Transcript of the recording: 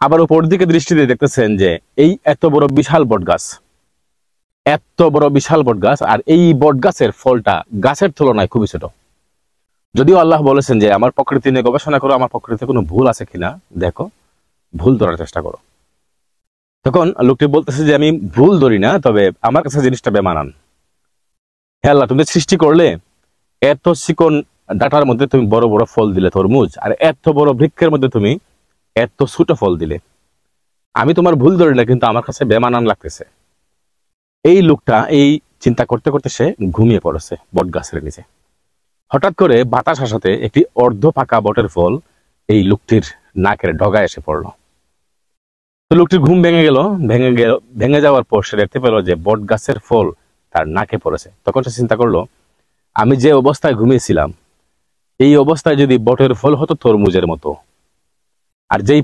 আবার উপর দিকে দৃষ্টি দিয়ে দেখতেছেন যে এই এত বড় বিশাল বটগাছ, আর এই বটগাছের ফলটা গাছের তুলনায় খুবই ছোট। যদিও আল্লাহ বলেছেন যে আমার প্রকৃতি নিয়ে গবেষণা করো, আমার প্রকৃতিতে কোনো ভুল আছে কিনা দেখো, ভুল ধরার চেষ্টা করো। তখন লোকটি বলতেছে যে আমি ভুল ধরি না, তবে আমার কাছে জিনিসটা বেমানান। হে আল্লাহ, তুমি সৃষ্টি করলে এত চিকন ডাটার মধ্যে তুমি বড় বড় ফল দিলে তরমুজ, আর এত বড় বৃক্ষের মধ্যে তুমি এত ছোট ফল দিলে। আমি তোমার ভুল ধরি না, কিন্তু আমার কাছে বেমানান লাগতেছে। এই লোকটা এই চিন্তা করতে করতে সে ঘুমিয়ে পড়েছে বট গাছের নিচে। হঠাৎ করে বাতাস আসাতে একটি অর্ধ পাকা বটের ফল এই লোকটির নাকের ডগায় এসে পড়লো। তো লোকটির ঘুম ভেঙে যাওয়ার পর সে দেখতে পেল যে বট গাছের ফল তার নাকে পড়েছে। তখন সে চিন্তা করলো, আমি যে অবস্থায় ঘুমিয়েছিলাম এই অবস্থায় যদি বটের ফল হতো তরমুজের মতো, আর যেই